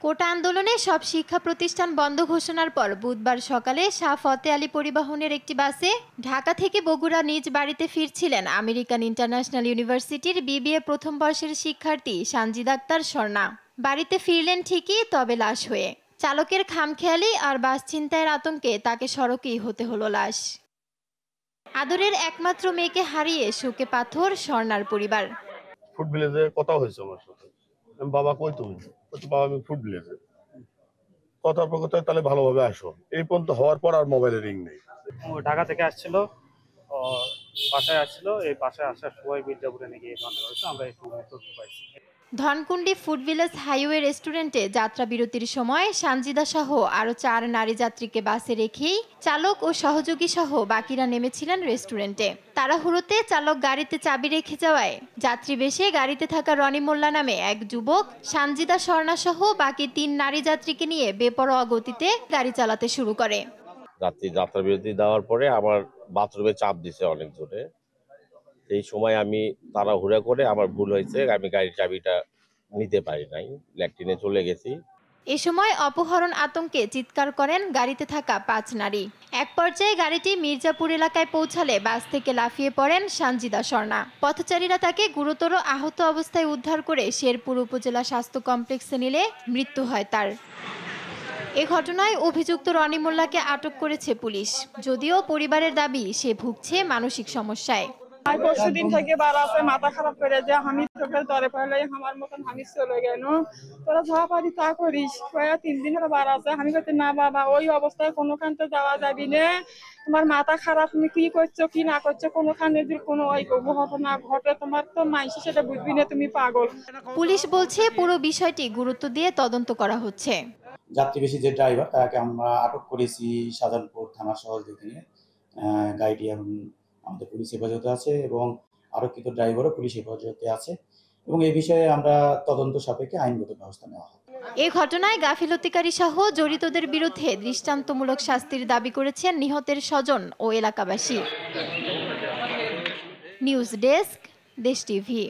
কোটা আন্দোলনে সব শিক্ষা প্রতিষ্ঠান বন্ধ ঘোষণার পর বুধবার সকালে শাহ ফতে আলী পরিবহনের একটি বাসে ঢাকা থেকে বগুড়া নিজ বাড়িতে ফিরছিলেন আমেরিকান ইন্টারন্যাশনাল ইউনিভার্সিটির বিবিএ প্রথম বর্ষের শিক্ষার্থী সানজিদা আক্তার স্বর্ণা। বাড়িতে ফিরলেন ঠিকই, তবে লাশ হয়ে। চালকের খামখেয়ালি আর বাস ছিনতাইয়ের আতঙ্কে তাকে সড়কেই হতে হলো লাশ। আদরের একমাত্র মেয়েকে হারিয়ে শোকে পাথর স্বর্ণার পরিবার। ফুড ভিলেজে কথা হয়েছে আমার সাথে, বাবা কই তুমি? বাবা আমি ফুড ভিলেজে। কথার পর কথা তাহলে ভালোভাবে আসো। এই পর্যন্ত হওয়ার পর আর মোবাইলে রিং নেই। ঢাকা থেকে আসছিল, বাসায় আসছিল, এই বাসায় আসার সময় মির্জাপুরে নাকি এই ঘটনা হয়েছে, আমরা একটু তথ্য পাইছি। ধনকুন্ডি ফুড ভিলেজ হাইওয়ে রেস্টুরেন্টে যাত্রা বিরতির সময় সানজিদা সহ আরও 4 নারী যাত্রীকে বাসে রেখেই চালক ও সহযোগী সহ বাকিরা নেমেছিলেন রেস্টুরেন্টে। তাড়াহুড়োতে চালক গাড়িতে চাবি রেখে যাওয়ায় যাত্রী বেশে গাড়িতে থাকা রনি মোল্লা নামে এক যুবক সানজিদা স্বর্ণা সহ বাকি 3 নারী যাত্রীকে নিয়ে বেপরোয়া গতিতে গাড়ি চালাতে শুরু করে। যাত্রা বিরতি দেওয়ার পরে আমার বাথরুমে চাপ দিছে অনেক জোরে। এই সময় আমি তাড়াহুড়া করে, আমার ভুল হয়েছে, আমি গাড়ির চাবিটা নিতে পারি নাই, ল্যাট্রিনে চলে গেছি। এ সময় অপহরণ আতঙ্কে চিৎকার করেন গাড়িতে থাকা 5 নারী। এক পর্যায়ে গাড়িটি মির্জাপুর এলাকায় পৌঁছালে বাস থেকে লাফিয়ে পড়েন সানজিদা স্বর্ণা। পথচারীরা তাকে গুরুতর আহত অবস্থায় উদ্ধার করে শেরপুর উপজেলা স্বাস্থ্য কমপ্লেক্সে নিলে মৃত্যু হয় তার। এ ঘটনায় অভিযুক্ত রনি মোল্লাকে আটক করেছে পুলিশ, যদিও পরিবারের দাবি সে ভুগছে মানসিক সমস্যায়। পরশুদিন থেকে বাড়াতে মাথা খারাপ করে যে আমি চোখের তরে পড়লে আমার মতন আমি চলে গেল, তোরা যা পারি তা করিস। 3 দিন হলো বাড়াতে, আমি বলছি না বাবা ওই অবস্থায় কোনোখানতে যাওয়া যাবি না, তোমার মাথা খারাপ, তুমি কি করছো কি না করছো, কোনোখানে যদি কোনো ওই ঘটনা ঘটে তোমার তো মাইসি সেটা বুঝবি না, তুমি পাগল। পুলিশ বলছে পুরো বিষয়টি গুরুত্ব দিয়ে তদন্ত করা হচ্ছে। যাত্রীবেশী যে ড্রাইভার তাকে আমরা আটক করেছি শাহজাহানপুর থানা শহর থেকে। গাড়িটি এখন আমাদের পুলিশ হেফাজতে আছে এবং আরক্ষিত ড্রাইভারও পুলিশ হেফাজতে আছে এবং এই বিষয়ে আমরা তদন্ত সাপেক্ষে আইনগত ব্যবস্থা নেওয়া হবে। এই ঘটনায় গাফিলতিকারী সহ জড়িতদের বিরুদ্ধে দৃষ্টান্তমূলক শাস্তির দাবি করেছেন নিহতের স্বজন ও এলাকাবাসী। নিউজ ডেস্ক, দেশ টিভি।